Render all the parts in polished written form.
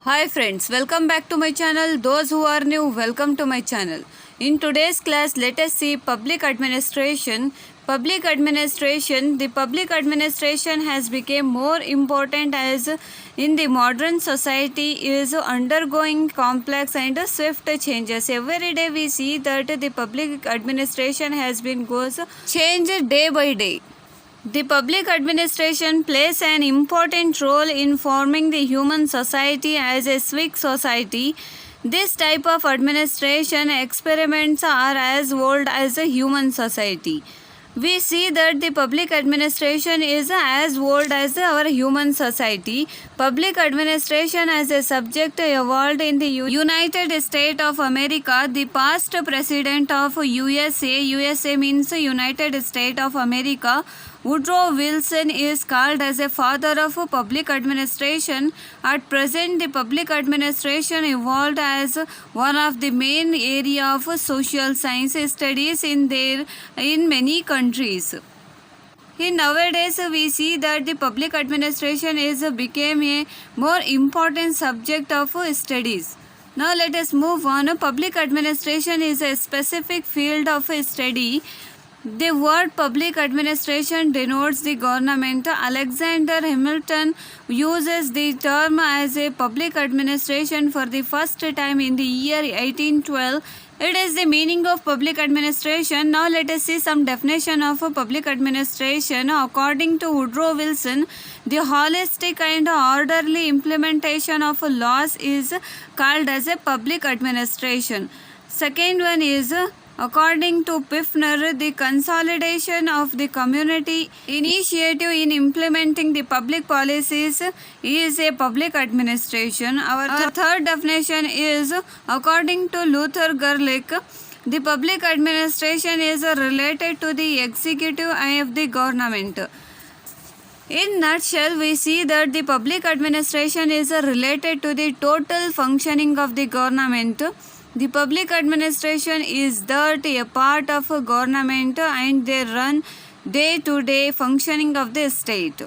Hi friends, welcome back to my channel. Those who are new, welcome to my channel. In today's class, let us see public administration. The public administration has become more important as in the modern society is undergoing complex and swift changes. Every day we see that the public administration has been goes changed day by day. The public administration plays an important role in forming the human society as a civic society. This type of administration experiments are as old as a human society. We see that the public administration is as old as our human society. Public administration as a subject evolved in the United States of America. The past president of USA means United States of America, Woodrow Wilson is called as a father of public administration. At present, the public administration evolved as one of the main area of social science studies in many countries. In nowadays, we see that the public administration is became a more important subject of studies. Now let us move on. Public administration is a specific field of study. The word public administration denotes the government. Alexander Hamilton uses the term as a public administration for the first time in the year 1812. It is the meaning of public administration. Now let us see some definition of public administration. According to Woodrow Wilson, the holistic and orderly implementation of laws is called as a public administration. Second one is according to Pfiffner, the consolidation of the community initiative in implementing the public policies is a public administration. Our third definition is according to Luther Gerlich, the public administration is related to the executive of the government. In nutshell, we see that the public administration is related to the total functioning of the government. The public administration is that a part of a government and they run day-to-day functioning of the state.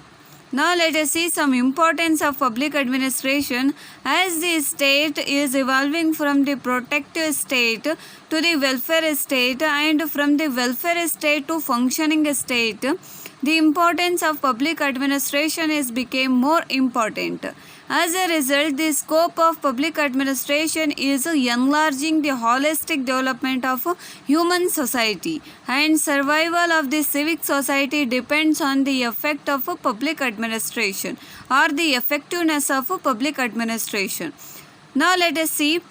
Now let us see some importance of public administration. As the state is evolving from the protective state to the welfare state and from the welfare state to functioning state, the importance of public administration is became more important. As a result, the scope of public administration is enlarging the holistic development of human society, and survival of the civic society depends on the effect of public administration or the effectiveness of public administration. Now let us see.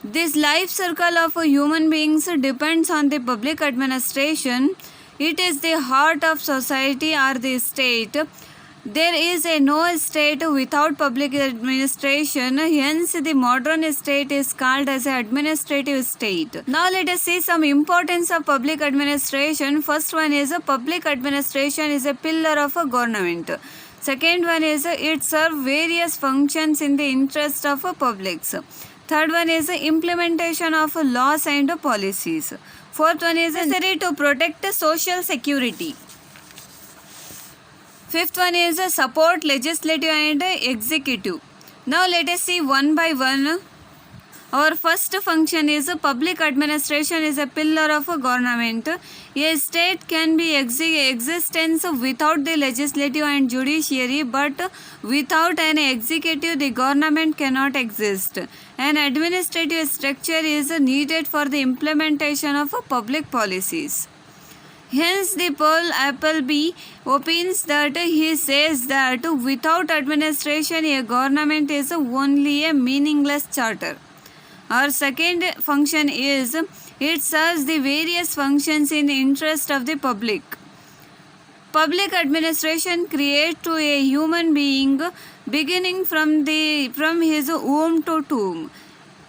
This life circle of human beings depends on the public administration. It is the heart of society or the state. There is no state without public administration, hence the modern state is called as an administrative state. Now let us see some importance of public administration. First one is public administration is a pillar of a government. Second one is it serves various functions in the interest of publics. Third one is implementation of laws and policies. Fourth one is necessary to protect social security. Fifth one is support legislative and executive. Now let us see one by one. Our first function is public administration is a pillar of a government. A state can be existence without the legislative and judiciary, but without an executive the government cannot exist. An administrative structure is needed for the implementation of public policies. Hence, the Paul Appleby opines that he says that without administration, a government is only a meaningless charter. Our second function is it serves the various functions in the interest of the public. Public administration creates to a human being beginning from his womb to tomb.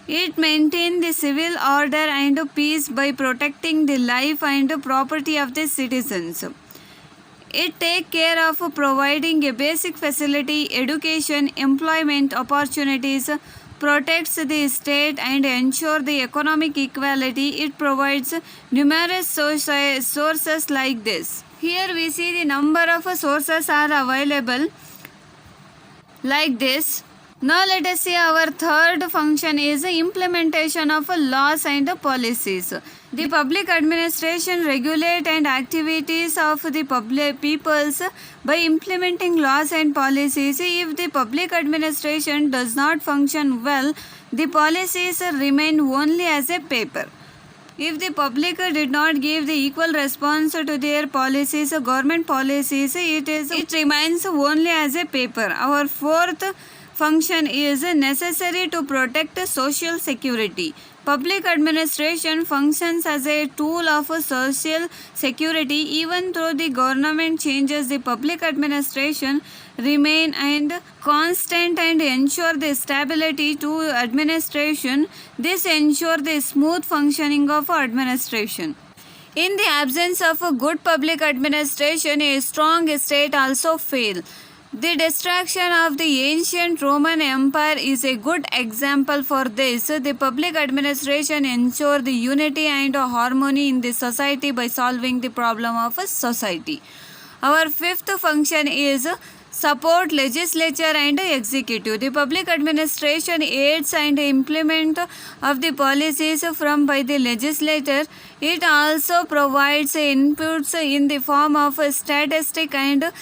It maintains the civil order and peace by protecting the life and property of the citizens. It takes care of providing a basic facility, education, employment opportunities, protects the state and ensures the economic equality. It provides numerous sources like this. Here we see the number of sources are available like this. Now let us see our third function is the implementation of laws and policies. The public administration regulate and activities of the public peoples by implementing laws and policies. If the public administration does not function well, the policies remain only as a paper. If the public did not give the equal response to their policies, government policies, it remains only as a paper. Our fourth function is necessary to protect social security. Public administration functions as a tool of social security. Even though the government changes, the public administration remain and constant and ensure the stability to administration. This ensure the smooth functioning of administration. In the absence of a good public administration, a strong state also fail. The destruction of the ancient Roman Empire is a good example for this. The public administration ensure the unity and harmony in the society by solving the problem of a society. Our fifth function is support legislature and executive. The public administration aids and implement of the policies from by the legislature. It also provides inputs in the form of statistic and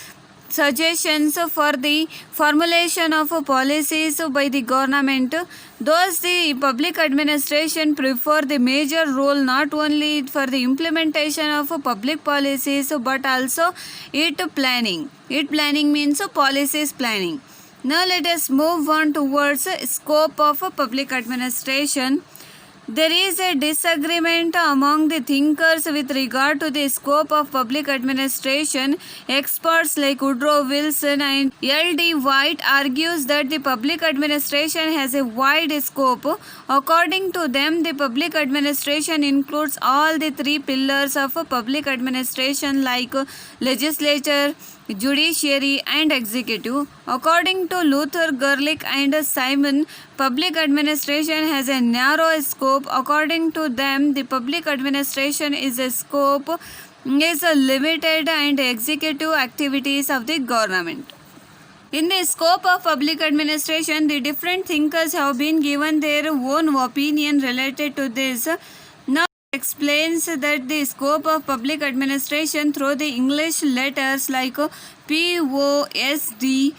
suggestions for the formulation of policies by the government. Thus, the public administration prefer the major role not only for the implementation of public policies but also it planning. It planning means policies planning. Now let us move on towards scope of public administration. There is a disagreement among the thinkers with regard to the scope of public administration. Experts like Woodrow Wilson and L.D. White argues that the public administration has a wide scope. According to them, the public administration includes all the three pillars of public administration like legislature, judiciary and executive. According to Luther, Gerlich and Simon, public administration has a narrow scope. According to them, the public administration is a limited and executive activities of the government. In the scope of public administration, the different thinkers have been given their own opinion related to this. Now explains that the scope of public administration through the English letters like POSD,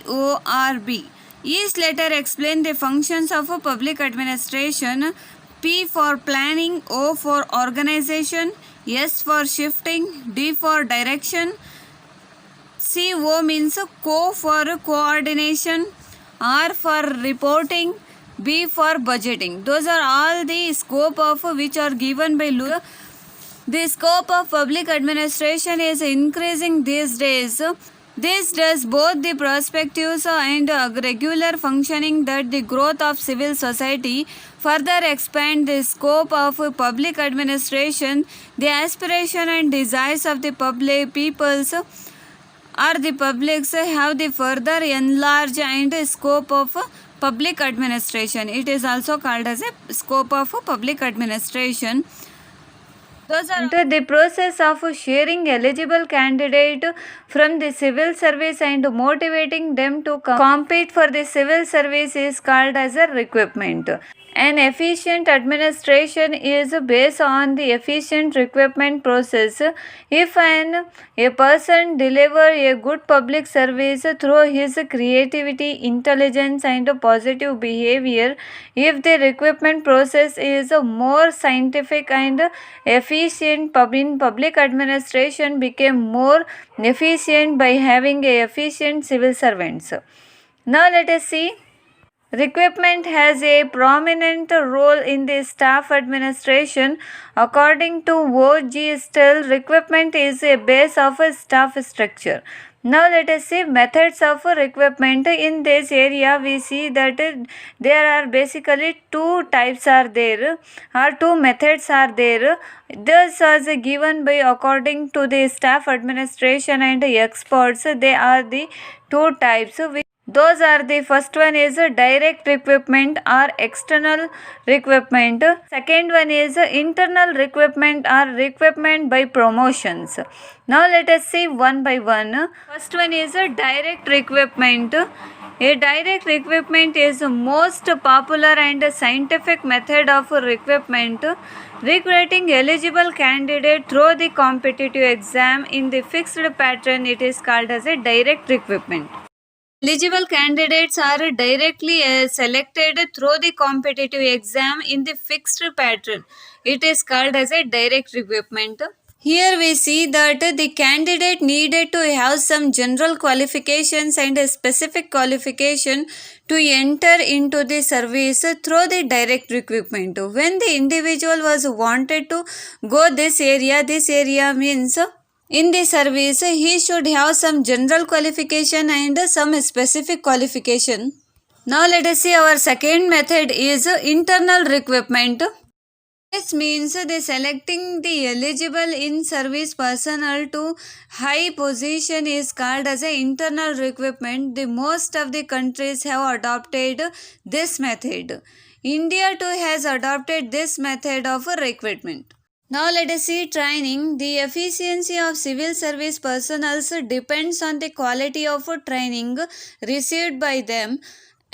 CORB. Each letter explains the functions of a public administration. P for planning, O for organization, S for shifting, D for direction, CO means co for coordination, R for reporting, B for budgeting. Those are all the scope of which are given by law. The scope of public administration is increasing these days. This does both the perspectives and regular functioning that the growth of civil society further expand the scope of public administration. The aspiration and desires of the public peoples or the publics have the further enlarged and scope of public administration. It is also called as a scope of public administration. Those are the process of sharing eligible candidate from the civil service and motivating them to compete for the civil service is called as a recruitment. An efficient administration is based on the efficient recruitment process. If a person deliver a good public service through his creativity, intelligence and positive behavior, if the recruitment process is more scientific and efficient, public administration became more efficient by having a efficient civil servants. Now let us see. Recruitment has a prominent role in the staff administration. According to O.G. Still, recruitment is a base of a staff structure. Now let us see methods of recruitment. In this area we see that there are basically two types are there or two methods are there. This was given by according to the staff administration and experts. They are the two types. Those are the first one is direct recruitment or external recruitment. Second one is internal recruitment or recruitment by promotions. Now let us see one by one. First one is direct recruitment. A direct recruitment is the most popular and scientific method of recruitment. Recruiting eligible candidate through the competitive exam in the fixed pattern, it is called as a direct recruitment. Eligible candidates are directly selected through the competitive exam in the fixed pattern. It is called as a direct recruitment. Here we see that the candidate needed to have some general qualifications and a specific qualification to enter into the service through the direct recruitment. When the individual was wanted to go this area means in the service, he should have some general qualification and some specific qualification. Now let us see our second method is internal recruitment. This means the selecting the eligible in service personnel to high position is called as a internal recruitment. The most of the countries have adopted this method. India too has adopted this method of recruitment. Now let us see training. The efficiency of civil service personnel depends on the quality of training received by them.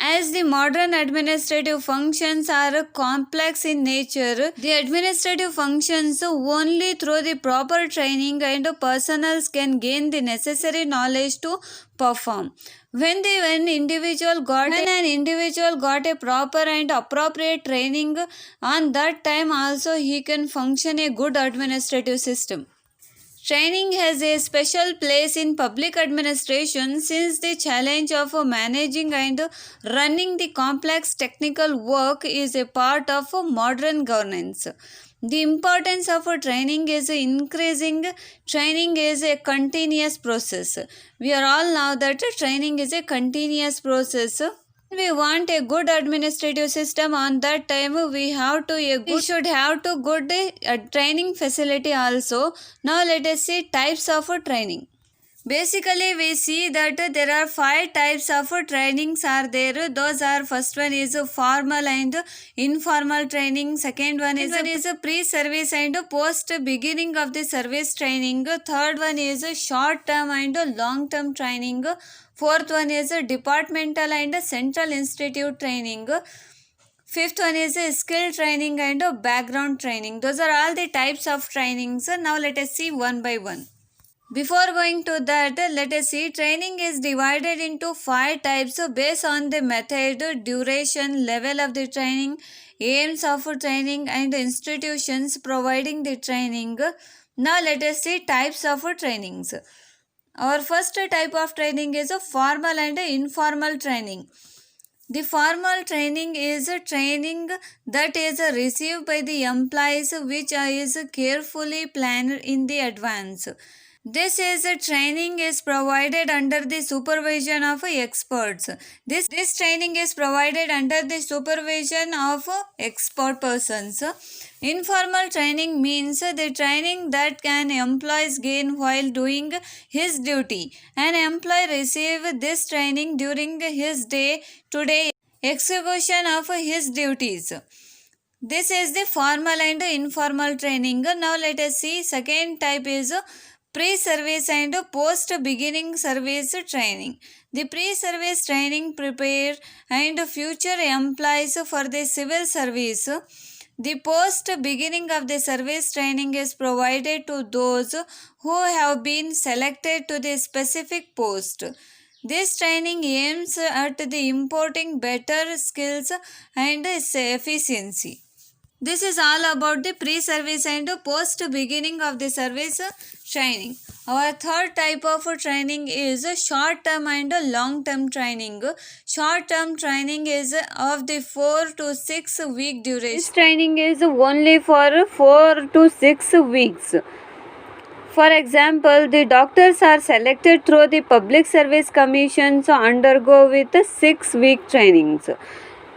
As the modern administrative functions are complex in nature, the administrative functions only through the proper training and personnel can gain the necessary knowledge to perform. When an individual got a proper and appropriate training, on that time also he can function a good administrative system. Training has a special place in public administration since the challenge of managing and running the complex technical work is a part of modern governance. The importance of training is increasing. Training is a continuous process. We are all know that training is a continuous process. We want a good administrative system. On that time we should have to good training facility also. Now let us see types of training. Basically we see that there are 5 types of trainings are there. Those are, first one is formal and informal training. Second one is pre-service and post beginning of the service training. Third one is short term and long term training. Fourth one is departmental and central institute training. Fifth one is skill training and background training. Those are all the types of trainings. Now let us see one by one. Before going to that, let us see training is divided into 5 types based on the method, duration, level of the training, aims of training and institutions providing the training. Now let us see types of trainings. Our first type of training is a formal and informal training. The formal training is a training that is received by the employees which is carefully planned in the advance. This is a training is provided under the supervision of experts. This training is provided under the supervision of expert persons. Informal training means the training that can employees gain while doing his duty. An employee receive this training during his day-to-day execution of his duties. This is the formal and informal training. Now let us see second type is pre-service and post-beginning service training. The pre-service training prepare and future employees for the civil service. The post-beginning of the service training is provided to those who have been selected to the specific post. This training aims at the importing better skills and efficiency. This is all about the pre-service and post-beginning of the service training. Our third type of training is short-term and long-term training. Short-term training is of the 4 to 6 week duration. This training is only for 4 to 6 weeks. For example, the doctors are selected through the Public Service Commission to undergo with 6 week trainings.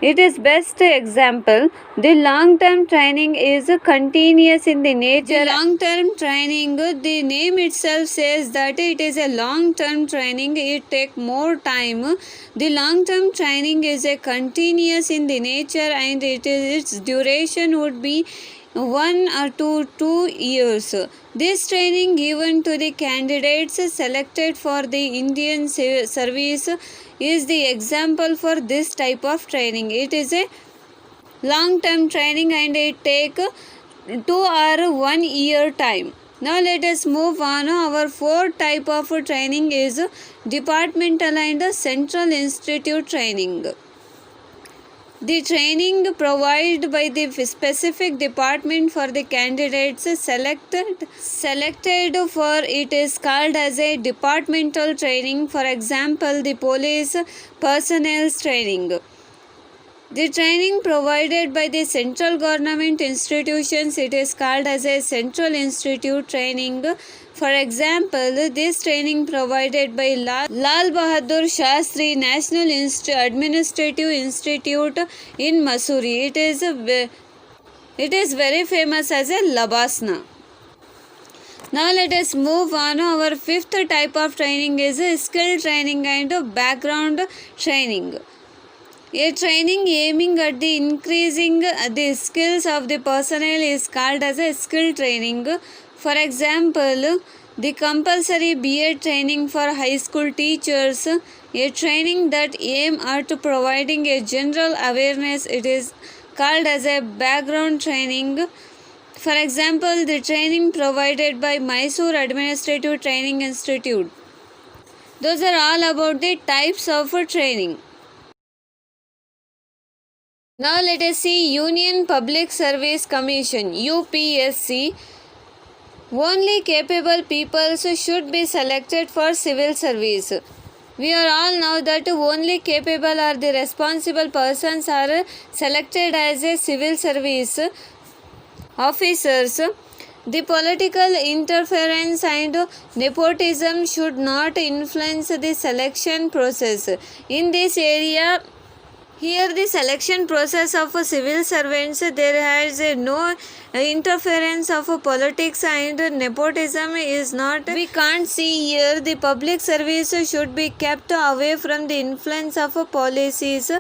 It is best example. The long-term training is continuous in the nature. The long-term training, the name itself says that it is a long-term training. It take more time. The long-term training is a continuous in the nature, and its duration would be 1 to 2 years. This training given to the candidates selected for the Indian service is the example for this type of training. It is a long-term training and it take 2 or 1 year time. Now let us move on. Our fourth type of training is departmental and central institute training. The training provided by the specific department for the candidates selected for it is called as a departmental training. For example, the police personnel training. The training provided by the central government institutions, it is called as a central institute training. For example, this training provided by Lal Bahadur Shastri National Administrative Institute in Mussoorie. It is very famous as a Labasna. Now let us move on. Our fifth type of training is skill training and background training. A training aiming at the increasing the skills of the personnel is called as a skill training. For example, the compulsory BA training for high school teachers, a training that aim at providing a general awareness, it is called as a background training. For example, the training provided by Mysore Administrative Training Institute. Those are all about the types of training. Now let us see Union Public Service Commission, UPSC. Only capable people should be selected for civil service. We are all know that only capable or the responsible persons are selected as a civil service officers. The political interference and nepotism should not influence the selection process. In this area, here the selection process of civil servants, there has no interference of politics and nepotism is not. We can't see here. The public service should be kept away from the influence of policies,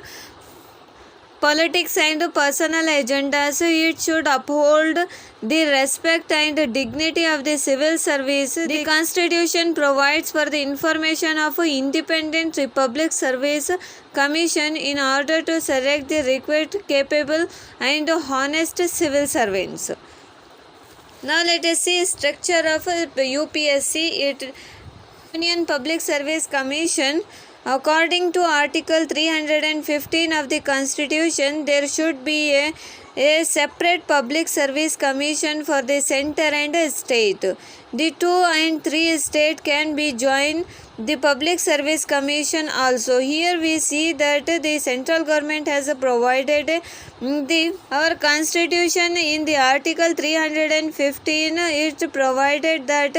politics and personal agendas. It should uphold the respect and dignity of the civil service. The Constitution provides for the information of Independent Public Service Commission in order to select the required capable and honest civil servants. Now let us see structure of UPSC, Union Public Service Commission. According to Article 315 of the Constitution, there should be a separate public service commission for the center and state. The 2 and 3 state can be joined the public service commission also. Here we see that the central government has provided our constitution in the article 315. It provided that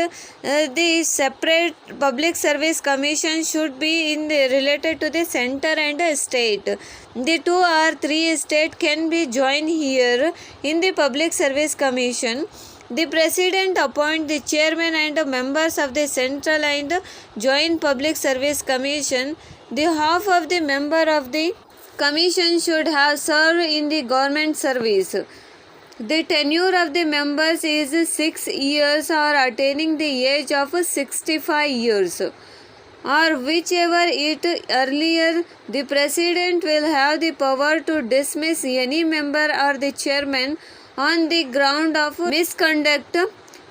the separate public service commission should be related to the center and state. The 2 or 3 state can be joined here in the public service commission. The president appoints the chairman and members of the central and joint public service commission. The half of the member of the commission should have served in the government service. The tenure of the members is 6 years or attaining the age of 65 years, or whichever it earlier. The president will have the power to dismiss any member or the chairman on the ground of misconduct.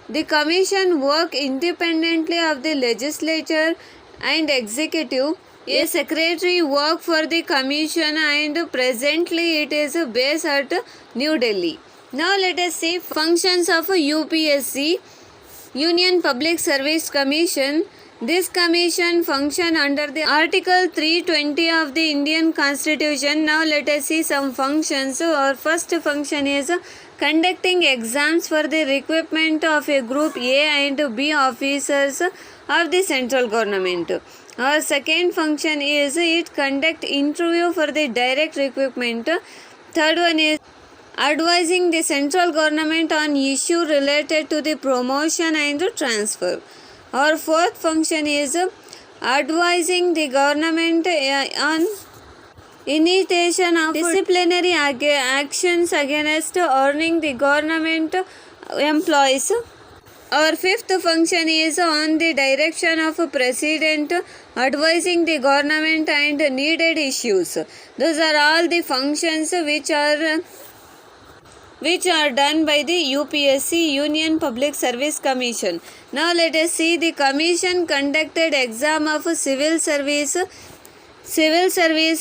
The commission work independently of the legislature and executive. A secretary work for the commission and presently it is based at New Delhi. Now let us see functions of UPSC, Union Public Service Commission. This commission function under the Article 320 of the Indian Constitution. Now let us see some functions. Our first function is conducting exams for the recruitment of a group A and B officers of the central government. Our second function is it conduct interview for the direct recruitment. Third one is advising the central government on issue related to the promotion and transfer. Our fourth function is advising the government on initiation of disciplinary actions against earning the government employees. Our fifth function is on the direction of President, advising the government and needed issues. Those are all the functions which are done by the UPSC, Union Public Service Commission. Now let us see the commission conducted exam of civil service,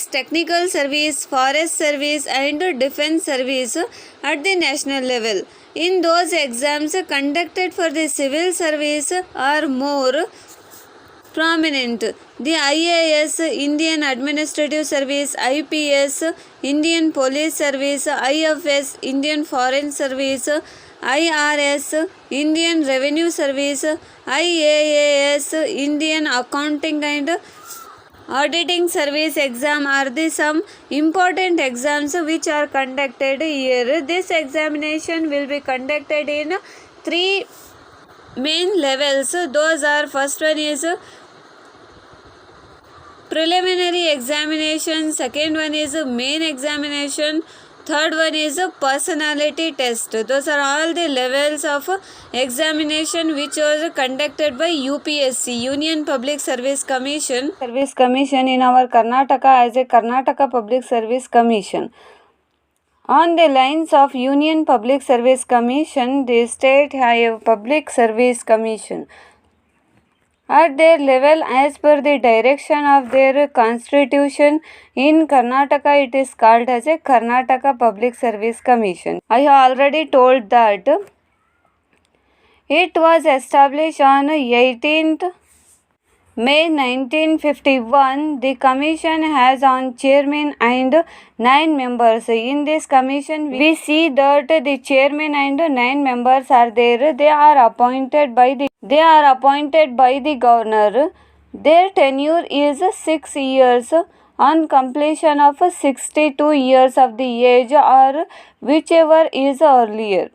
technical service, forest service and defense service at the national level. In those exams conducted for the civil service are more prominent. The IAS, Indian Administrative Service, IPS, Indian Police Service, IFS, Indian Foreign Service, IRS, Indian Revenue Service, IAAS, Indian Accounting and Auditing Service exam are the some important exams which are conducted here. This examination will be conducted in 3 main levels. Those are, first one is preliminary examination, second one is main examination, third one is a personality test. Those are all the levels of examination which was conducted by UPSC, Union Public Service Commission in our Karnataka as a Karnataka Public Service Commission. On the lines of Union Public Service Commission, the state have Public Service Commission. At their level, as per the direction of their constitution, in Karnataka it is called as a Karnataka Public Service Commission. I have already told that it was established on 18th May 1951. The commission has on chairman and 9 members. In this commission, we see that the chairman and 9 members are there. They are appointed by the governor. Their tenure is 6 years on completion of 62 years of the age or whichever is earlier.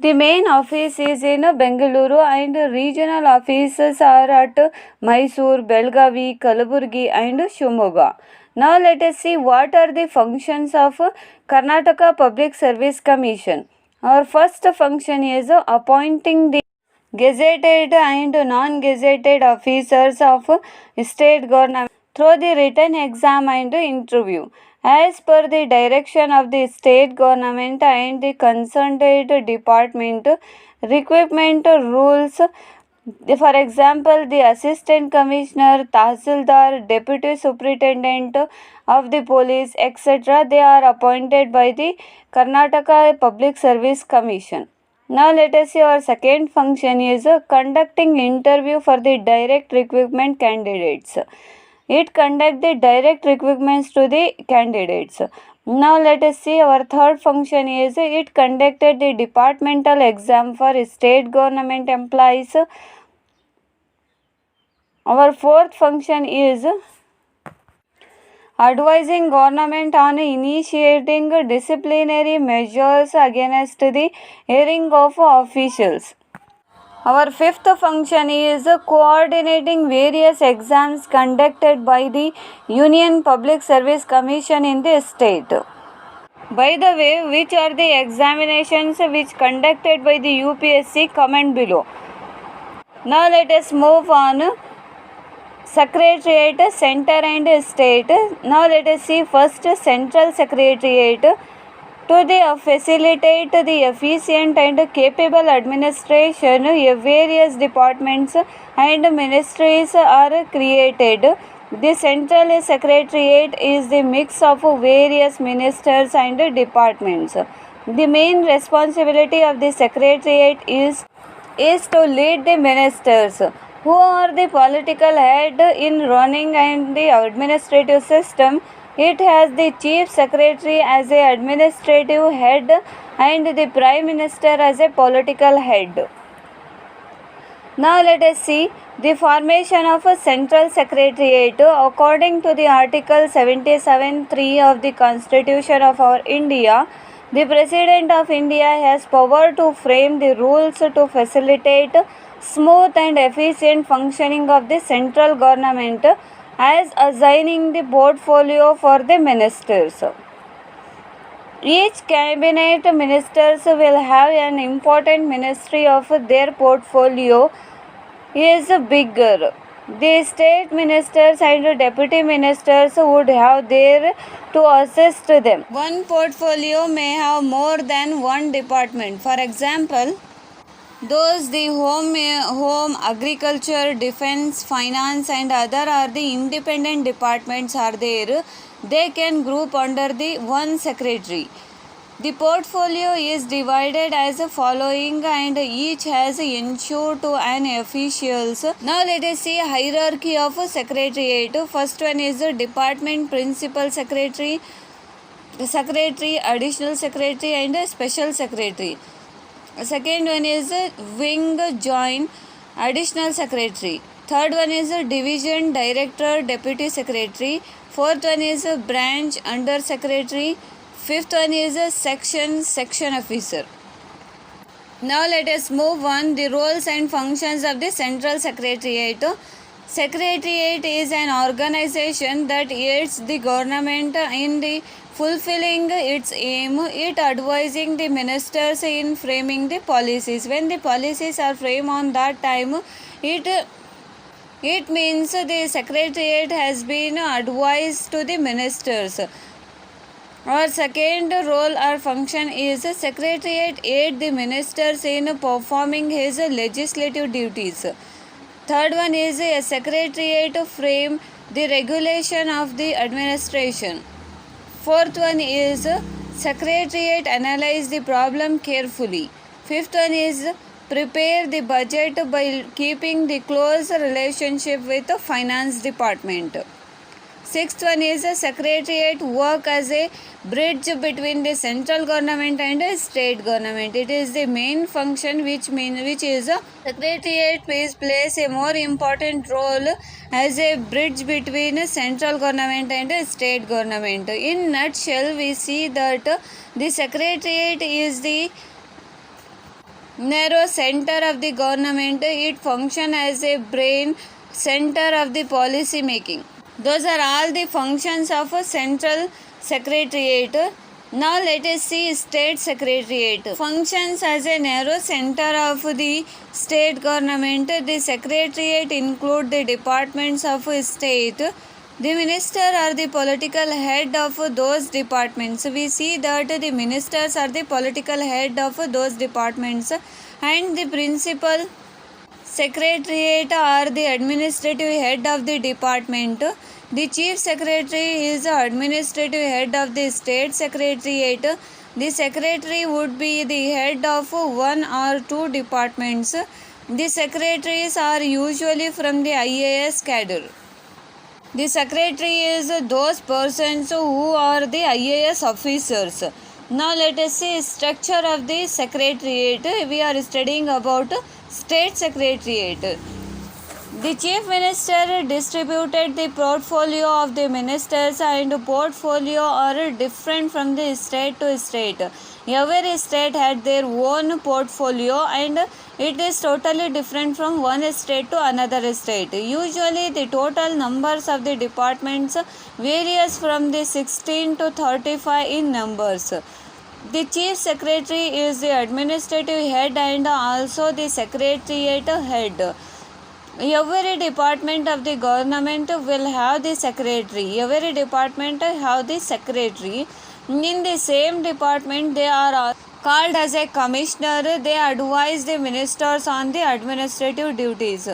The main office is in Bengaluru and regional offices are at Mysore, Belgavi, Kalaburgi and Shimoga. Now let us see what are the functions of Karnataka Public Service Commission. Our first function is appointing the gazetted and non-gazetted officers of state government through the written exam and interview. As per the direction of the state government and the concerned department, recruitment rules, for example, the assistant commissioner, tahsildar, deputy superintendent of the police, etc., they are appointed by the Karnataka Public Service Commission. Now let us see our second function is conducting interview for the direct recruitment candidates. It conduct the direct recruitments to the candidates. Now let us see our third function is it conducted the departmental exam for state government employees. Our fourth function is advising government on initiating disciplinary measures against the erring of officials. Our fifth function is coordinating various exams conducted by the Union Public Service Commission in the state. By the way, which are the examinations which conducted by the UPSC? Comment below. Now let us move on. Secretariat, Center and State. Now let us see first Central Secretariat. To facilitate the efficient and capable administration, various departments and ministries are created. The Central Secretariat is the mix of various ministers and departments. The main responsibility of the Secretariat is to lead the ministers, who are the political head in running and the administrative system. It has the Chief Secretary as a administrative head and the Prime Minister as a political head. Now let us see the formation of a central secretariat. According to the Article 77(3) of the Constitution of our India, the President of India has power to frame the rules to facilitate smooth and efficient functioning of the central government, as assigning the portfolio for the ministers. Each cabinet ministers will have an important ministry of their portfolio is bigger. The state ministers and deputy ministers would have there to assist them. One portfolio may have more than one department. For example, those the home, agriculture, defense, finance and other are the independent departments are there. They can group under the one secretary. The portfolio is divided as following and each has ensured to an officials. Now let us see hierarchy of secretariat. First one is department principal secretary, additional secretary and special secretary. Second one is wing joint additional secretary. Third one is division director deputy secretary. Fourth one is branch under secretary. Fifth one is section officer. Now let us move on the roles and functions of the central secretariat. Secretariat is an organization that aids the government in the fulfilling its aim. It advising the ministers in framing the policies. When the policies are framed on that time, it means the secretariat has been advised to the ministers. Our second role or function is secretariat aid the ministers in performing his legislative duties. Third one is a secretariat frame the regulation of the administration. Fourth one is secretariat analyze the problem carefully. Fifth one is prepare the budget by keeping the close relationship with the finance department. Sixth one is a secretariat work as a bridge between the central government and state government. It is the main function which is a secretariat plays a more important role as a bridge between central government and state government. In nutshell, we see that the secretariat is the narrow center of the government. It functions as a brain center of the policy making. Those are all the functions of a central secretariat. Now let us see state secretariat. Functions as a narrow center of the state government. The secretariat include the departments of a state. The minister are the political head of those departments. We see that the ministers are the political head of those departments, and the principal secretariat are the administrative head of the department. The chief secretary is the administrative head of the state secretariat. The secretary would be the head of one or two departments. The secretaries are usually from the IAS cadre. The secretary is those persons who are the IAS officers. Now let us see structure of the secretariat. We are studying about state secretariat. The chief minister distributed the portfolio of the ministers, and portfolio are different from the state to state. Every state had their own portfolio and it is totally different from one state to another state. Usually the total numbers of the departments varies from the 16 to 35 in numbers. The chief secretary is the administrative head and also the secretariat head. Every department of the government will have the secretary. Every department have the secretary. In the same department, they are called as a commissioner. They advise the ministers on the administrative duties.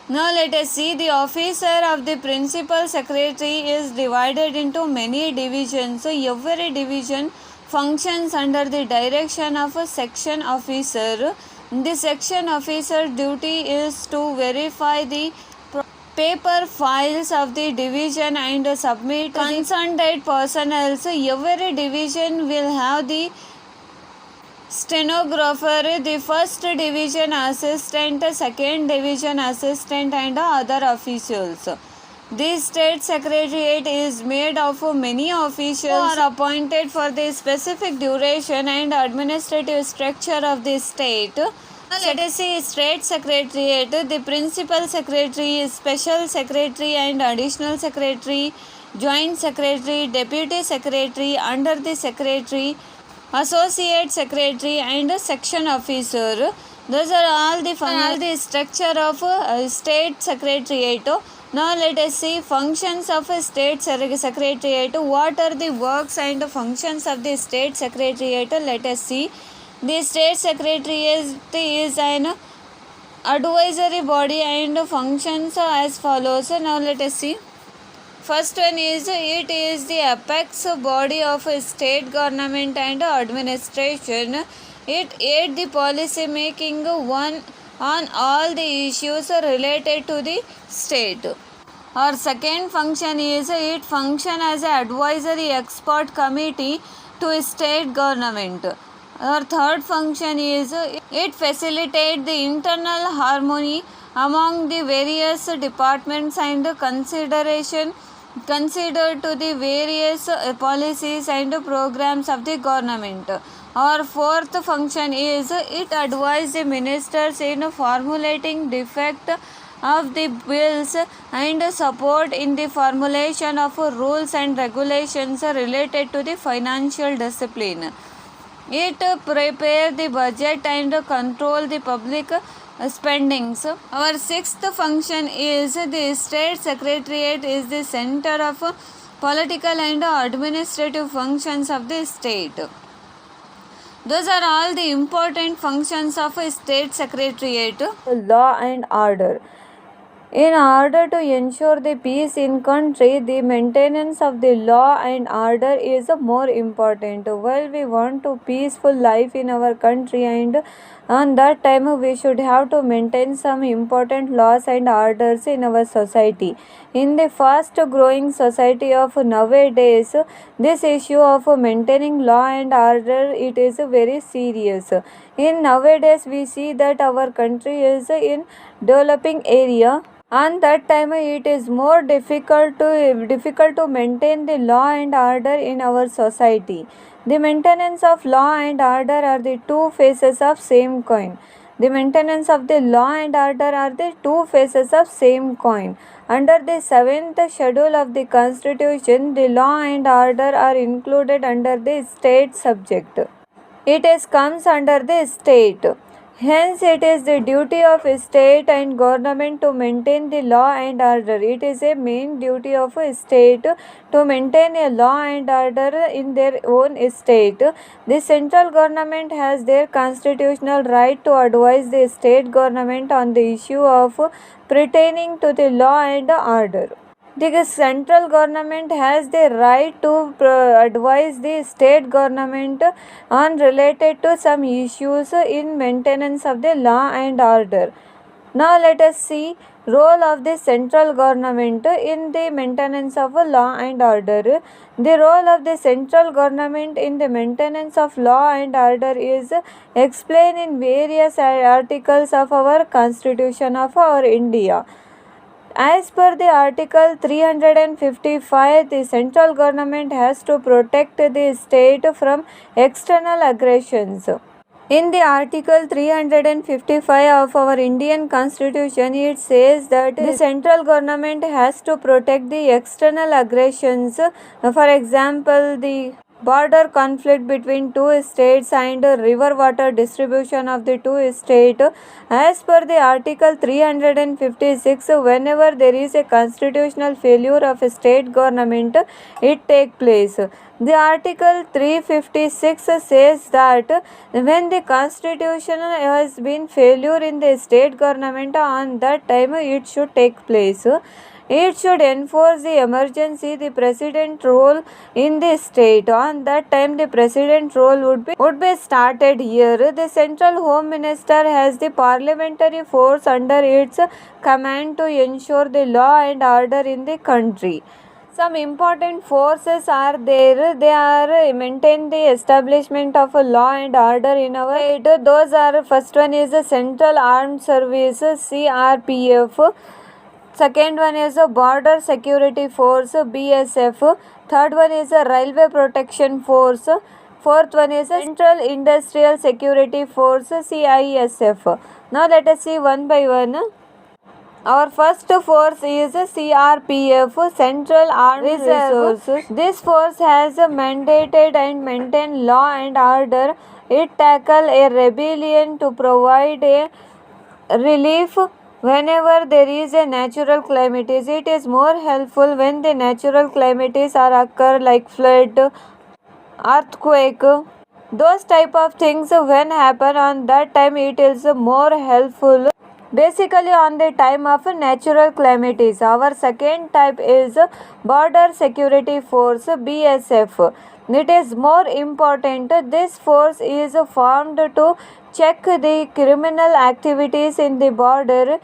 Now let us see the officer of the principal secretary is divided into many divisions. So every division functions under the direction of a section officer. The section officer duty is to verify the paper files of the division and submit concerned personnel. So every division will have the stenographer, the first division assistant, second division assistant, and other officials. The state secretariat is made of many officials who are appointed for the specific duration and administrative structure of the state. Let us see state secretariat. The principal secretary, special secretary and additional secretary, joint secretary, deputy secretary, under the secretary, associate secretary, and section officer. Those are all the structure of state secretariat. Now let us see functions of a state secretariat. What are the works and functions of the state secretariat? Let us see. The state secretariat is an advisory body and functions as follows. Now let us see. First one is it is the apex body of a state government and administration. It aids the policy making on all the issues related to the state. Our second function is it function as an advisory expert committee to state government. Our third function is it facilitates the internal harmony among the various departments and considered to the various policies and programs of the government. Our fourth function is it advises the ministers in formulating defect of the bills and support in the formulation of rules and regulations related to the financial discipline. It prepare the budget and control the public spendings. Our sixth function is the state secretariat is the center of political and administrative functions of the state. Those are all the important functions of a state secretariat. Law and order. In order to ensure the peace in country, the maintenance of the law and order is more important. While we want to peaceful life in our country, and on that time we should have to maintain some important laws and orders in our society. In the fast growing society of nowadays, this issue of maintaining law and order, it is very serious. In nowadays we see that our country is in developing area, and that time it is more difficult to maintain the law and order in our society. The maintenance of law and order are the two faces of same coin. The maintenance of the law and order are the two faces of same coin. Under the 7th schedule of the constitution, the law and order are included under the state subject. It comes under the state. Hence, it is the duty of state and government to maintain the law and order. It is a main duty of a state to maintain a law and order in their own state. The central government has their constitutional right to advise the state government on the issue of pertaining to the law and order. The central government has the right to advise the state government on related to some issues in maintenance of the law and order. Now let us see role of the central government in the maintenance of law and order. The role of the central government in the maintenance of law and order is explained in various articles of our Constitution of our India. As per the Article 355, the central government has to protect the state from external aggressions. In the Article 355 of our Indian Constitution, it says that the central government has to protect the external aggressions. For example, the border conflict between two states and river water distribution of the two states. As per the Article 356, whenever there is a constitutional failure of a state government, it takes place. The Article 356 says that when the constitution has been failure in the state government, on that time it should take place. It should enforce the emergency, the president role in the state. On that time, the president role would be started here. The central home minister has the parliamentary force under its command to ensure the law and order in the country. Some important forces are there. They are maintain the establishment of a law and order in our state. Those are, first one is the Central Armed Services CRPF. Second one is a Border Security Force BSF. Third one is a Railway Protection Force. Fourth one is a Central Industrial Security Force CISF. Now let us see one by one. Our first force is CRPF, Central Armed Resources. This force has mandated and maintain law and order. It tackle a rebellion to provide a relief whenever there is a natural calamities. It is more helpful when the natural calamities are occur like flood, earthquake. Those type of things when happen on that time, it is more helpful. Basically on the time of natural calamities. Our second type is Border Security Force BSF. It is more important. This force is formed to check the criminal activities in the border.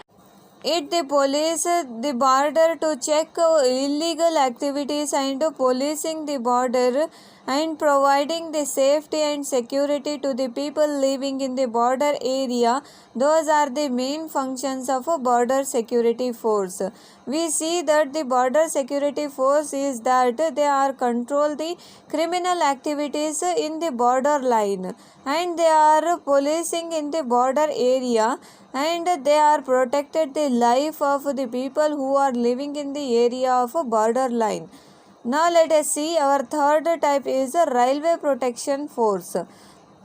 It the police the border to check illegal activities and policing the border and providing the safety and security to the people living in the border area. Those are the main functions of a border security force. We see that the border security force is that they are control the criminal activities in the border line, and they are policing in the border area, and they are protected the life of the people who are living in the area of a border line. Now let us see our third type is a Railway Protection Force.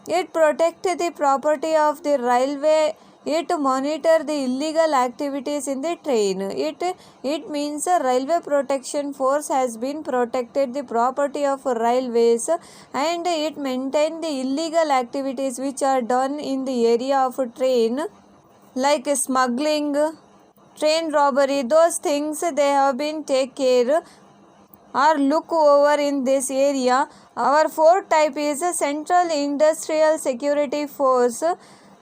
It protects the property of the railway. It monitor the illegal activities in the train. It means a Railway Protection Force has been protected the property of railways, and it maintain the illegal activities which are done in the area of a train, like smuggling, train robbery. Those things they have been take care or look over in this area. Our fourth type is a Central Industrial Security Force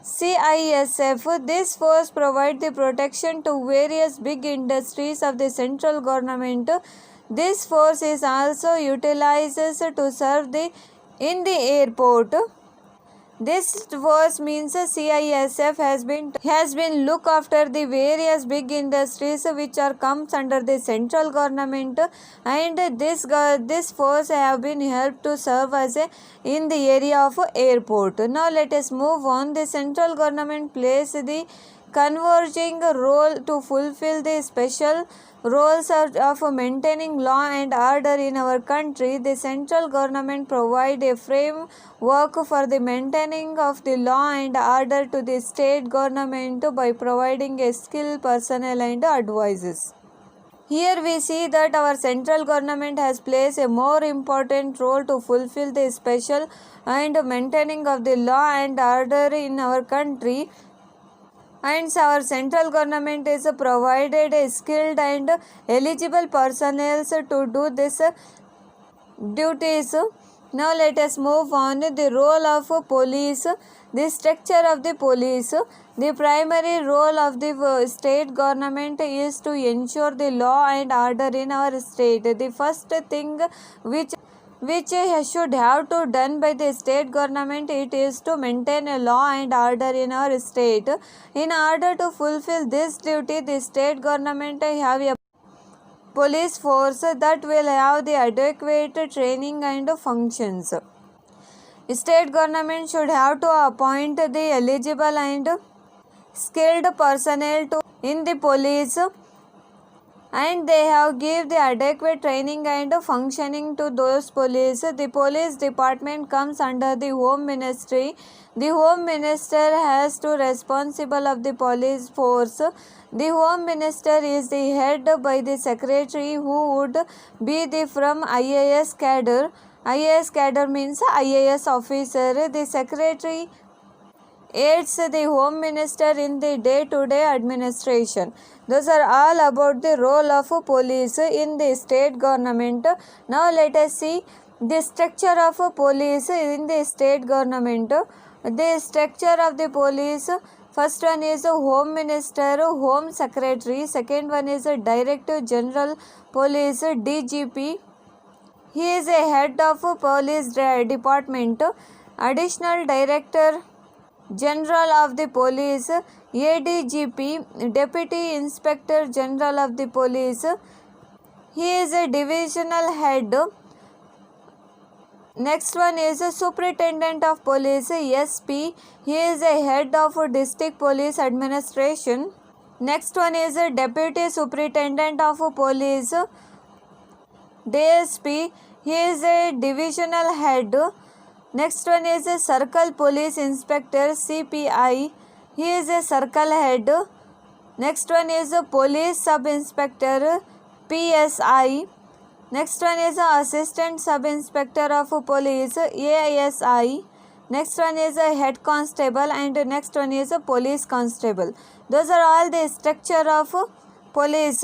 CISF. This force provides the protection to various big industries of the central government. This force is also utilizes to serve in the airport. This force means CISF has been look after the various big industries which are comes under the central government, and this force have been helped to serve as in the area of airport. Now let us move on. The central government plays the converging role to fulfill the special roles of maintaining law and order in our country. The central government provide a framework for the maintaining of the law and order to the state government by providing a skilled personnel and advices. Here we see that our central government has played a more important role to fulfill the special and maintaining of the law and order in our country. And our central government is provided a skilled and eligible personnel to do this duties. Now let us move on. The role of police, the structure of the police. The primary role of the state government is to ensure the law and order in our state. The first thing which should have to done by the state government, it is to maintain a law and order in our state. In order to fulfill this duty, the state government have a police force that will have the adequate training and functions. State government should have to appoint the eligible and skilled personnel to in the police, and they have give the adequate training and functioning to those police. The police department comes under the Home Ministry. The Home Minister has to responsible of the police force. The Home Minister is the head by the secretary who would be the from IAS cadre. IAS cadre means IAS officer. The secretary aids the Home Minister in the day-to-day administration. Those are all about the role of police in the state government. Now let us see the structure of police in the state government. The structure of the police First one is Home Minister, Home Secretary. Second one is Director General Police, DGP. He is a head of police department. Additional Director General of the Police, ADGP, Deputy Inspector General of the Police. He is a divisional head. Next one is Superintendent of Police, SP. He is a head of District Police Administration. Next one is Deputy Superintendent of Police, DSP. He is a divisional head. Next one is Circle Police Inspector, CPI. He is a circle head. Next one is Police Sub Inspector, PSI. Next one is Assistant Sub Inspector of Police, AISI. Next one is a Head Constable, and next one is a Police Constable. Those are all the structure of police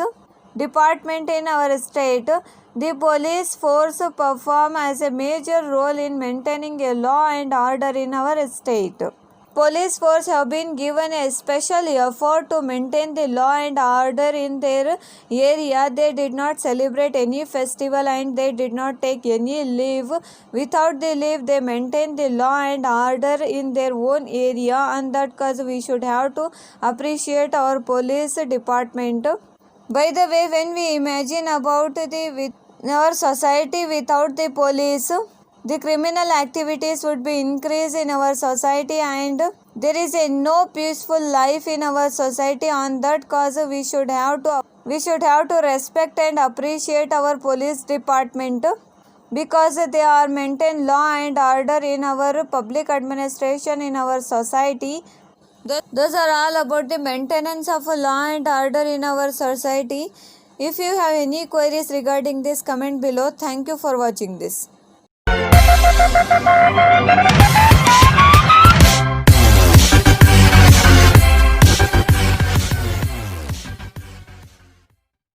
department in our state. The police force perform as a major role in maintaining a law and order in our state. Police force have been given a special effort to maintain the law and order in their area. They did not celebrate any festival and they did not take any leave. Without the leave, they maintain the law and order in their own area, and that cause we should have to appreciate our police department. By the way, when we imagine about our society without the police, the criminal activities would be increased in our society, and there is no peaceful life in our society. On that cause, we should have to respect and appreciate our police department, because they are maintain law and order in our public administration in our society. Those are all about the maintenance of law and order in our society. If you have any queries regarding this, comment below. Thank you for watching this.